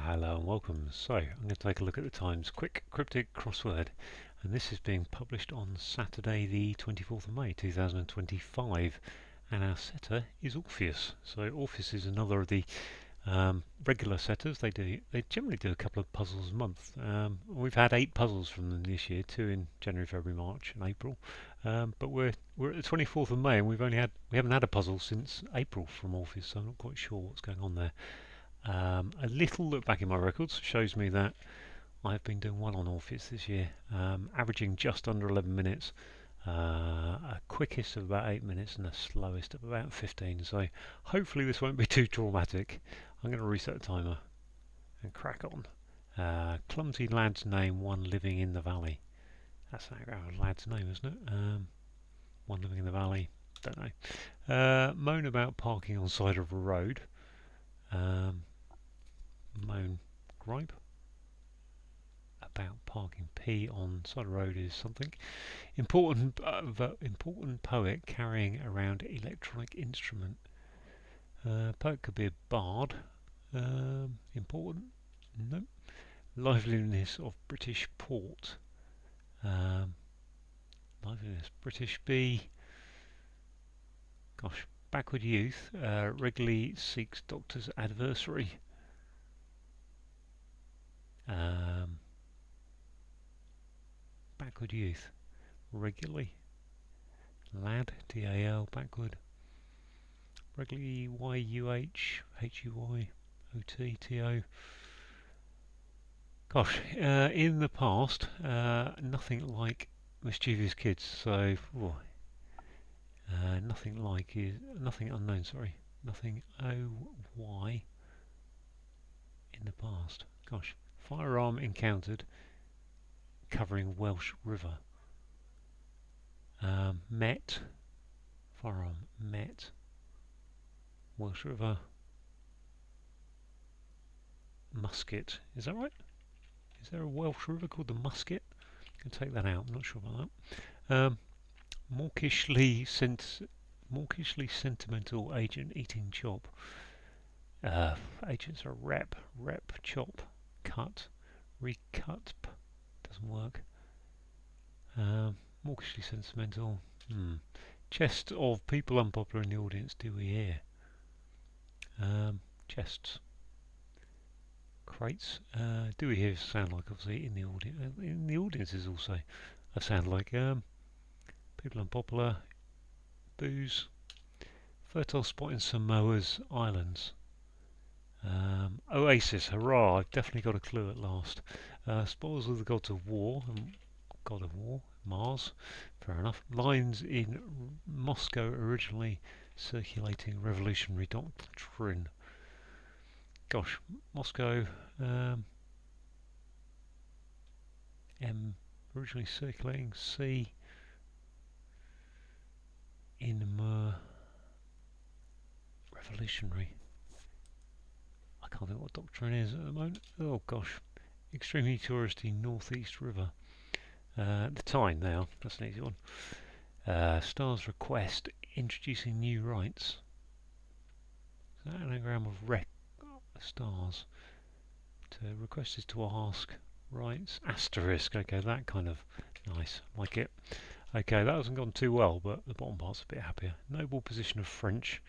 Hello and welcome. So, I'm going to take a look at the Times Quick Cryptic Crossword, and this is being published on Saturday the 24th of May 2025, and our setter is Orpheus. So Orpheus is another of the regular setters. They generally do a couple of puzzles a month. We've had 8 puzzles from them this year, 2 in January, February, March, and April. But we're at the 24th of May, and we haven't had a puzzle since April from Orpheus, so I'm not quite sure what's going on there. A little look back in my records shows me that I've been doing well on Orpheus this year, averaging just under 11 minutes, a quickest of about 8 minutes and a slowest of about 15, so hopefully this won't be too traumatic. I'm going to reset the timer and crack on. Clumsy lad's name, one living in the valley. That's our lad's name, isn't it? One living in the valley, don't know. Moan about parking on side of a road. Moan, gripe about parking. P on side of road is something. Important poet carrying around electronic instrument. Poet could be a bard. Important? No. Liveliness of British port. Liveliness British B. Gosh, backward youth regularly seeks doctor's adversary. Backward youth, regularly. Lad, D-A-L, backward. Regularly, Y-U-H, H-U-Y, O-T, T-O. Gosh, in the past, nothing like mischievous kids, so, nothing like is, nothing unknown, sorry. Nothing O-Y in the past. Gosh, firearm encountered covering Welsh River. Met, firearm, met, Welsh River, musket. Is that right? Is there a Welsh river called the Musket? I can take that out. I'm not sure about that. Mawkishly sentimental agent eating chop. Agents are rep, chop, cut, recut. Doesn't work. Mawkishly sentimental. Chest of people unpopular in the audience. Do we hear? Chests. Crates. Do we hear sound like? Obviously in the audience. In the audience is also a sound like. People unpopular. Booze. Fertile spot in Samoa's islands. Oasis. Hurrah! I've definitely got a clue at last. Spoils of the gods of war. God of War, Mars, fair enough. Lines in Moscow originally circulating revolutionary doctrine. Gosh, Moscow, M originally circulating, C in revolutionary. I can't think what doctrine is at the moment. Oh gosh, extremely touristy northeast river. The time now, that's an easy one. Star's request, introducing new rights. Is that an anagram of stars? To request is to ask rights. Asterisk, okay, that kind of nice, like it. Okay, that hasn't gone too well, but the bottom part's a bit happier. Noble position of French,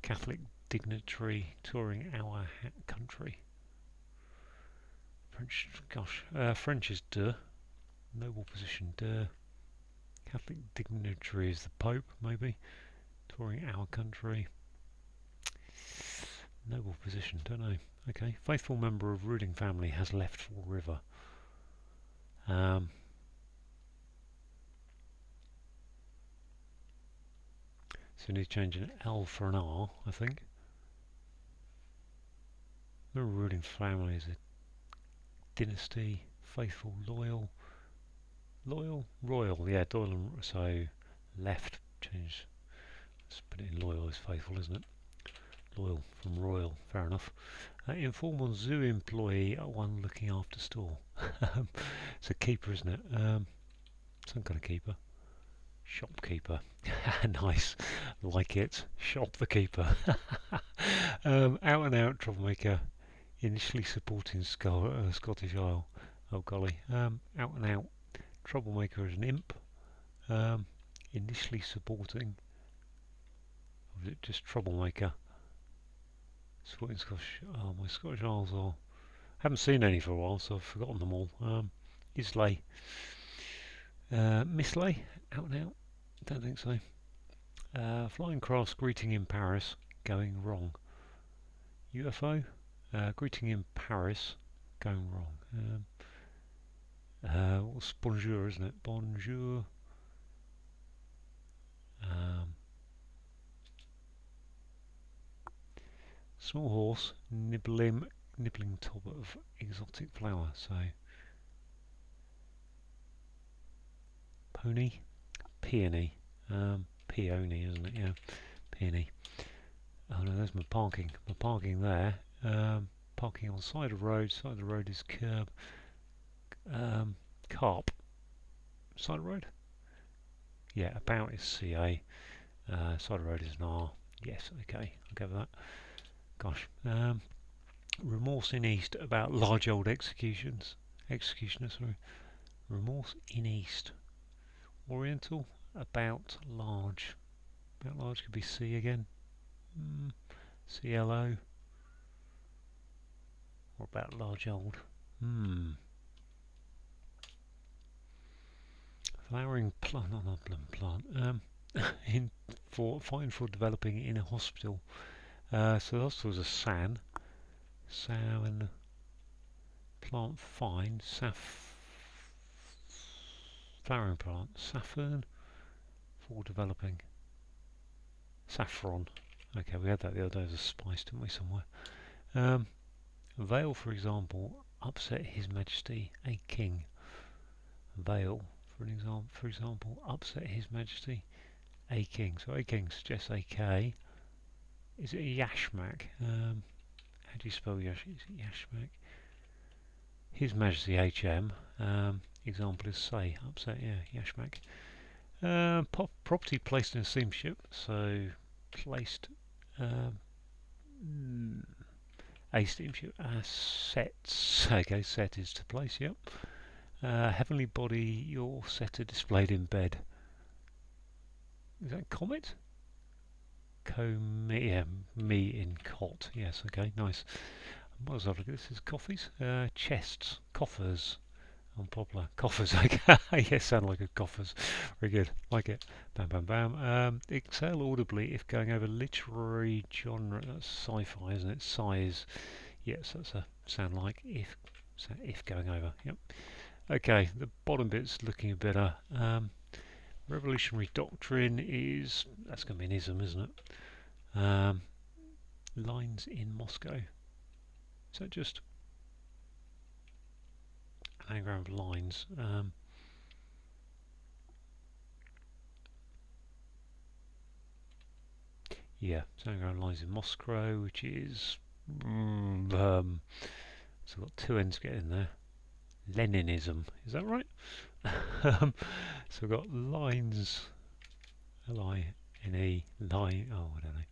Catholic dignitary touring our country. French, gosh, French is de. Noble position, de. Catholic dignitary is the Pope, maybe. Touring our country. Noble position, don't know. Okay, faithful member of ruling family has left for river. So we need to change an L for an R, I think. The ruling family is a dynasty. Faithful, loyal, royal. Yeah, Doyle and so left. Change. Let's put it in loyal is faithful, isn't it? Loyal from royal. Fair enough. Informal zoo employee, one looking after store. It's a keeper, isn't it? Some kind of keeper. Shopkeeper. Nice. Like it. Shop the keeper. Out and out troublemaker. Initially supporting Scottish Isle. Oh golly. Out and out. Troublemaker as an imp. Um, initially supporting. Or was it just troublemaker? Supporting Scottish. Oh, my Scottish Isles are. Haven't seen any for a while, so I've forgotten them all. Islay. Mislay. Out and out. Don't think so. Flying crafts greeting in Paris. Going wrong. UFO. Greeting in Paris. Going wrong. What's bonjour, isn't it? Bonjour. Small horse nibbling top of exotic flower. So pony, peony, peony, isn't it? Yeah, peony. Oh no, there's my parking. My parking there. Parking on side of road. Side of the road is curb. Carp. Side of road. Yeah, about is CA. Side of road is an R. Yes, okay, I'll go with that. Gosh. Remorse in East about large old executioners, sorry. Remorse in East. Oriental about large. About large could be C again. CLO. Or about large old. Flowering plant, not plant. Fine for developing in a hospital. So the hospital's a SAN. Sow plant fine. Flowering plant. Saffron for developing. Saffron. Okay, we had that the other day as a spice, didn't we, somewhere? Vale, for example, upset His Majesty a king. Vale, for example, upset His Majesty a king. So a king suggests a K. Is it a yashmak? How do you spell yash? Is it yashmak? His Majesty HM. Example is say. Upset, yeah, yashmak. Property placed in a steamship. So placed a steamship. Sets. Okay, set is to place, yep. Heavenly body, your setter displayed in bed. Is that comet? Yeah, me in cot. Yes, okay, nice. What else have I got? This is coffees. Chests, coffers. Unpopular. Coffers, okay. Yes, sound like a coffers. Very good. Like it. Bam, bam, bam. Exhale audibly if going over literary genre. That's sci-fi, isn't it? Size. Yes, that's a sound like if going over. Yep. Okay, the bottom bit's looking a bit better. Revolutionary doctrine is, that's going to be an ism, isn't it? Lines in Moscow. Is that just an anagram of lines? Yeah, it's an anagram of lines in Moscow, which is so I've got two N's to get in there. Leninism, is that right? So we've got lines, L-I-N-E, line, oh I don't know,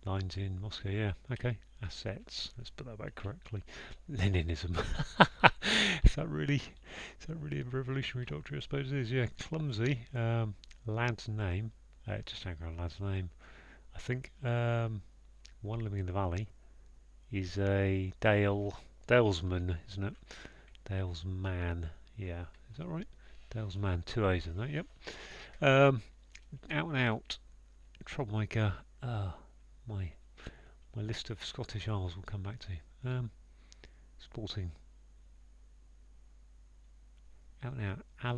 lines in Moscow, yeah, okay, assets, let's put that back correctly. Leninism. Is that really a revolutionary doctrine? I suppose it is, yeah. Clumsy, lad's name, just hang on, lad's name, I think one living in the valley is a dalesman, isn't it? Dalesman, yeah, is that right? Dalesman, two A's in that, yep. Out and out troublemaker. My list of Scottish Isles will come back to. Sporting. Out and out. I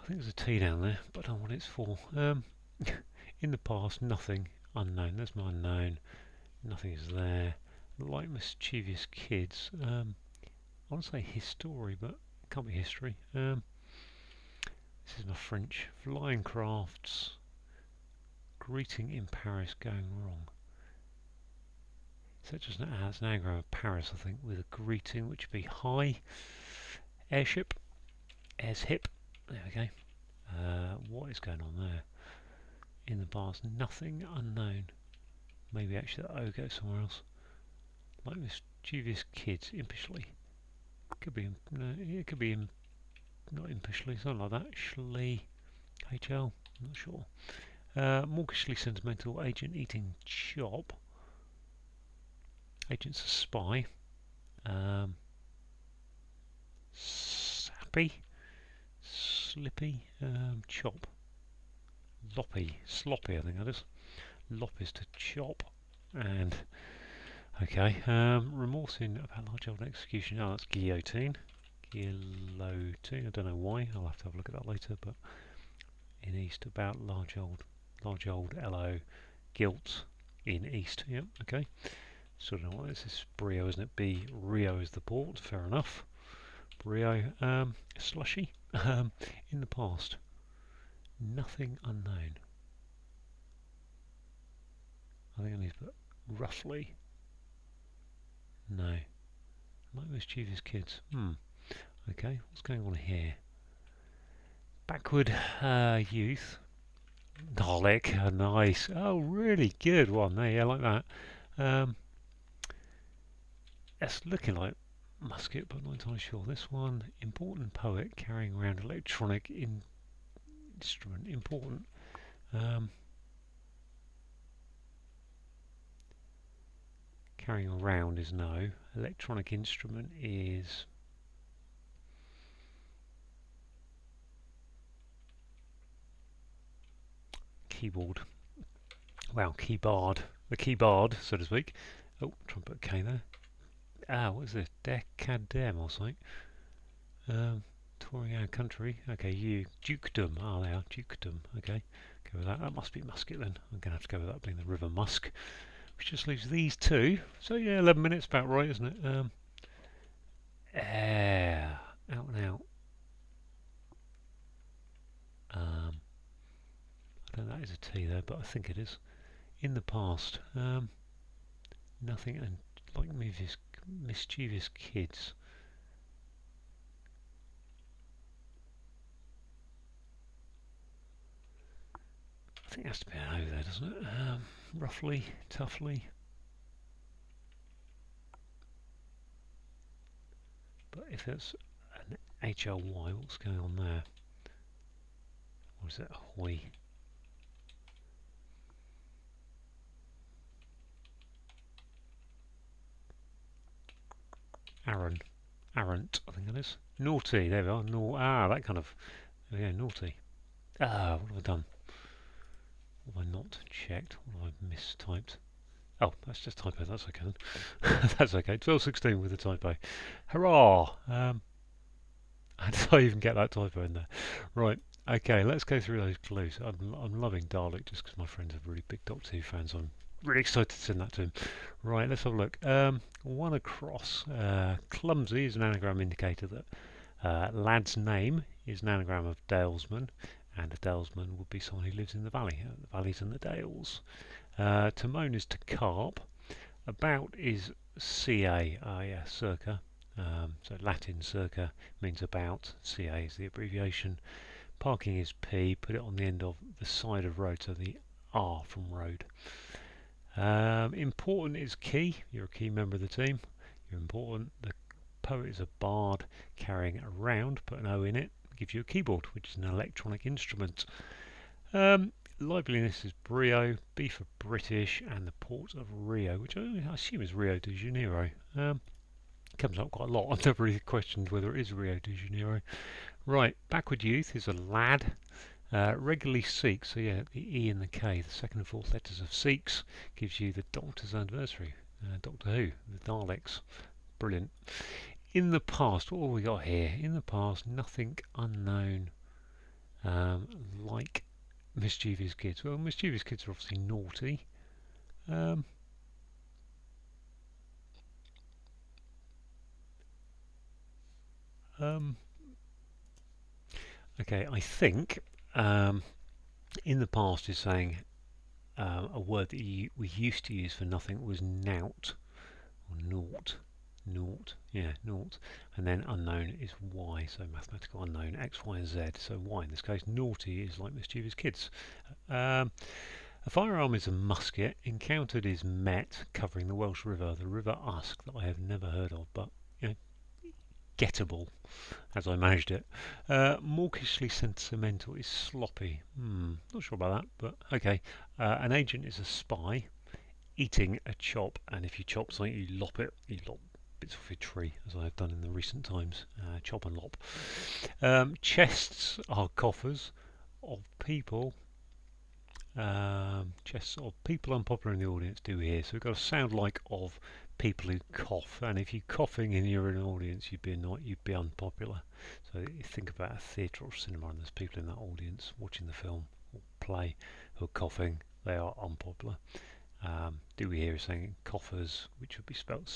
think there's a T down there, but I don't know what it's for. In the past, nothing. Unknown. There's my unknown. Nothing is there. Like mischievous kids. I want to say history, but it can't be history. This is my French. Flying crafts. Greeting in Paris going wrong. So just as an anagram of Paris, I think, with a greeting which would be hi. Airship. Air's hip. There we go. What is going on there? In the past, nothing unknown. Maybe actually the O goes somewhere else. Like mischievous kids, impishly. Could be, no, it could be not impishly, something like that. Shly, HL, I'm not sure. Mawkishly sentimental, agent eating chop. Agent's a spy. Sappy, slippy, chop. Loppy, sloppy, I think that is. Lop is to chop. And okay, remorsing about large old execution. Oh, that's guillotine. Guillotine. I don't know why. I'll have to have a look at that later. But in East, about large old LO, guilt in East. Yep. Okay. Sort of know what this is. Brio, isn't it? B. Rio is the port. Fair enough. Brio. Slushy. In the past. Nothing unknown. I think I need to put roughly. No. Like mischievous kids. Okay, what's going on here? Backward youth. Dalek, nice. Oh, really good one there, yeah, like that. That's looking like musket, but not entirely sure. This one, important poet carrying around electronic instrument. Important. Carrying around is no. Electronic instrument is keyboard. Wow, keyboard. The keyboard, so to speak. Oh, try and put a K there. What is this? Decadem or something. Touring our country. Okay, you. Dukedom. They are. Dukedom. Okay, go with that. That must be musket then. I'm going to have to go with that being the River Musk. Which just leaves these two. So yeah, 11 minutes, about right, isn't it? Air. Out and out. I don't know that is a T there, but I think it is. In the past. Nothing and like mischievous kids. I think it has to be an O there, doesn't it? Roughly, toughly. But if it's an HLY, what's going on there? Or is it a hoy? Arrant, I think it is. Naughty, there we are. That kind of. Yeah, naughty. What have I done? What have I not checked? What have I mistyped? Oh, that's just typo, that's okay then. That's okay. 1216 with a typo. Hurrah! How did I even get that typo in there? Right, okay, let's go through those clues. I'm loving Dalek just because my friends are really big Doctor Who fans. I'm really excited to send that to him. Right, let's have a look. One across. Clumsy is an anagram indicator that lad's name is an anagram of dalesman, and a dalesman would be someone who lives in the valley, the valleys and the dales. To moan is to carp. About is CA, yeah, circa. So Latin circa means about, CA is the abbreviation. Parking is P, put it on the end of the side of road, so the R from road. Important is key, you're a key member of the team, you're important. The poet is a bard carrying around, put an O in it, gives you a keyboard, which is an electronic instrument. Liveliness is Brio, B for British, and the port of Rio, which I assume is Rio de Janeiro. Comes up quite a lot. I've never really questioned whether it is Rio de Janeiro. Right, backward youth is a lad. Regularly seeks, so yeah, the E and the K, the second and fourth letters of seeks, gives you the Doctor's anniversary. Doctor Who, the Daleks. Brilliant. In the past, what have we got here? In the past, nothing unknown, like mischievous kids. Well, mischievous kids are obviously naughty. Okay, I think in the past is saying a word that we used to use for nothing was nout or naught, yeah, naught, and then unknown is y, so mathematical unknown, x, y, and z. So y in this case, naughty is like mischievous kids. A firearm is a musket. Encountered is met, covering the Welsh River, the River Usk, that I have never heard of, but you know, gettable, as I managed it. Mawkishly sentimental is sloppy. Not sure about that, but okay. An agent is a spy. Eating a chop, and if you chop something, you lop it. You lop bits off a tree, as I have done in the recent times. Chop and lop. Chests are coffers of people. Chests of people unpopular in the audience do here. So we've got a sound like of people who cough, and if you're coughing and you're in an audience, you'd be unpopular. So you think about a theatre or cinema, and there's people in that audience watching the film or play who are coughing. They are unpopular. Do we hear is saying coffers, which would be spelled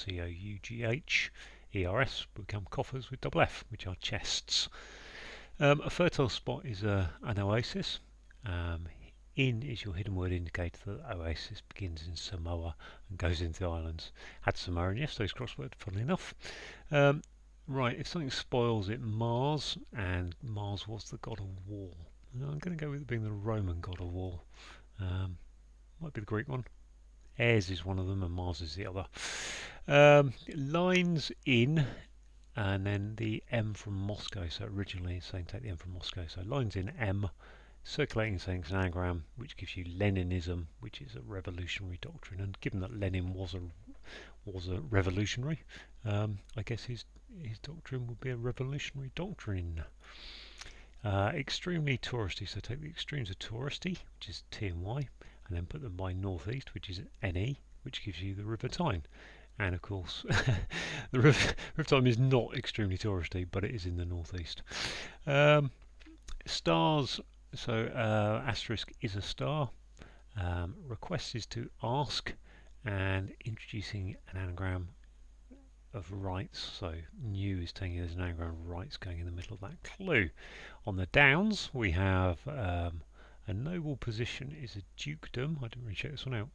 Coughers, become coffers with double F, which are chests. A fertile spot is an oasis. In is your hidden word indicator that the oasis begins in Samoa and goes into the islands. Had Samoa in yesterday's crossword, funnily enough. Right, if something spoils, it mars, and Mars was the god of war. I'm going to go with it being the Roman god of war. Might be the Greek one. Ares is one of them and Mars is the other. Lines in, and then the M from Moscow. So originally it's saying take the M from Moscow. So lines in M, circulating saying it's an anagram, which gives you Leninism, which is a revolutionary doctrine. And given that Lenin was a revolutionary, I guess his doctrine would be a revolutionary doctrine. Extremely touristy, so take the extremes of touristy, which is T and Y, and then put them by northeast, which is NE, which gives you the River Tyne. And of course, the River Tyne is not extremely touristy, but it is in the northeast. Stars, so asterisk is a star. Request is to ask, and introducing an anagram of rights, so new is taking it as an anagram of rights going in the middle of that clue. On the downs we have a noble position is a dukedom. I didn't really check this one out.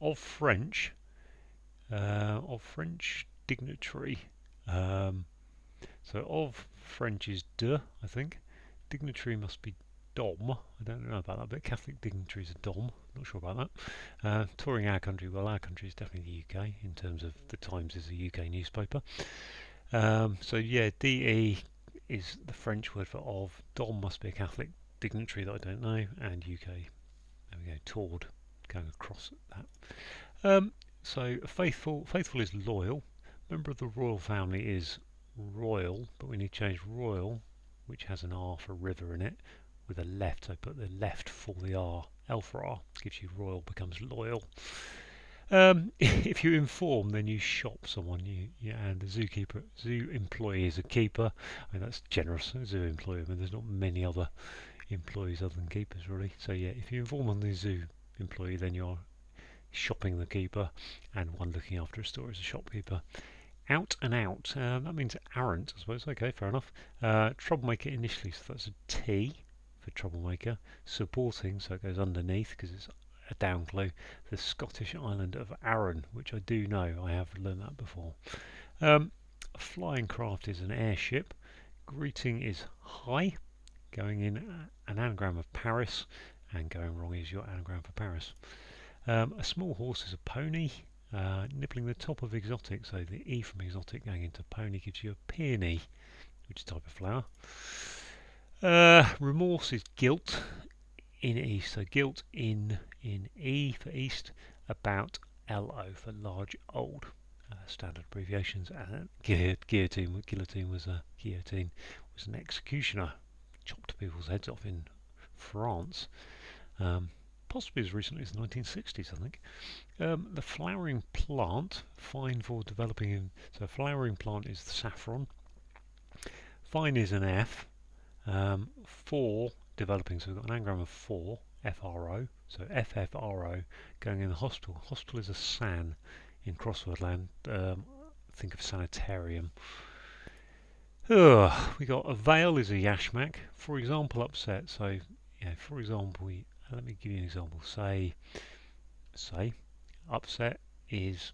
Of French dignitary. So of French is de, I think. Dignitary must be dom. I don't know about that, but Catholic dignitary is a dom. Not sure about that. Touring our country, well, our country is definitely the UK in terms of the Times is a UK newspaper. So yeah, DE is the French word for of. Dom must be a Catholic dignitary that I don't know, and UK. There we go. Toured, going across that. So faithful is loyal. Member of the royal family is royal, but we need to change royal, which has an R for river in it, with a left. So put the left for the R. L for R gives you royal, becomes loyal. If you inform, then you shop someone. And the zoo employee is a keeper. I mean, that's generous. Zoo employee. I mean, there's not many other employees other than keepers, really. So yeah, if you inform on the zoo employee, then you're shopping the keeper, and one looking after a store is a shopkeeper. Out and out. That means arrant, I suppose. Okay, fair enough. Troublemaker initially, so that's a T for troublemaker. Supporting, so it goes underneath because it's a down clue. The Scottish island of Arran, which I do know. I have learned that before. A flying craft is an airship. Greeting is hi. Going in an anagram of Paris, and going wrong is your anagram for Paris. A small horse is a pony. Nibbling the top of exotic, so the E from exotic going into pony gives you a peony, which is a type of flower. Remorse is guilt in east, so guilt in E for east, about LO for large old. Standard abbreviations. Guillotine was an executioner, chopped people's heads off in France. Possibly as recently as the 1960s, I think. The flowering plant, fine for developing. So flowering plant is the saffron. Fine is an F. For developing, so we've got an anagram of for, FRO. So FFRO going in the hospital. Hospital is a san in crossword land. Think of sanitarium. We got a veil is a yashmak. For example, upset. So yeah, for example, let me give you an example. Say, upset is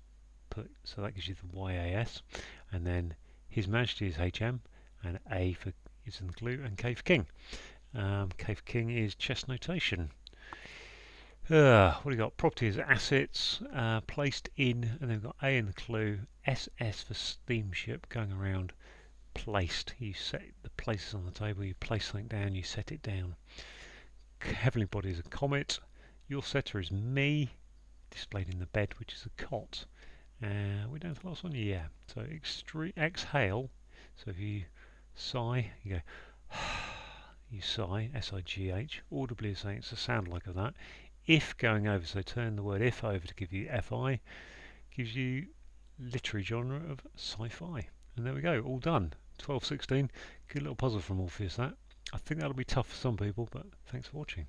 put, so that gives you the YAS, and then His Majesty is HM, and A for is in the clue, and K for King. K for King is chess notation. What do you got? Property is assets, placed in, and then we've got A in the clue, SS for steamship, going around, placed. You set the places on the table, you place something down, you set it down. Heavenly body is a comet. Your setter is me, displayed in the bed, which is a cot. We don't have the last one? Yeah. So exhale. So if you sigh, you go, you sigh, S-I-G-H, audibly is saying it's a sound like of that. If going over, so turn the word if over to give you F-I, gives you literary genre of sci-fi. And there we go, all done. 12, 16, good little puzzle from Orpheus that. I think that'll be tough for some people, but thanks for watching.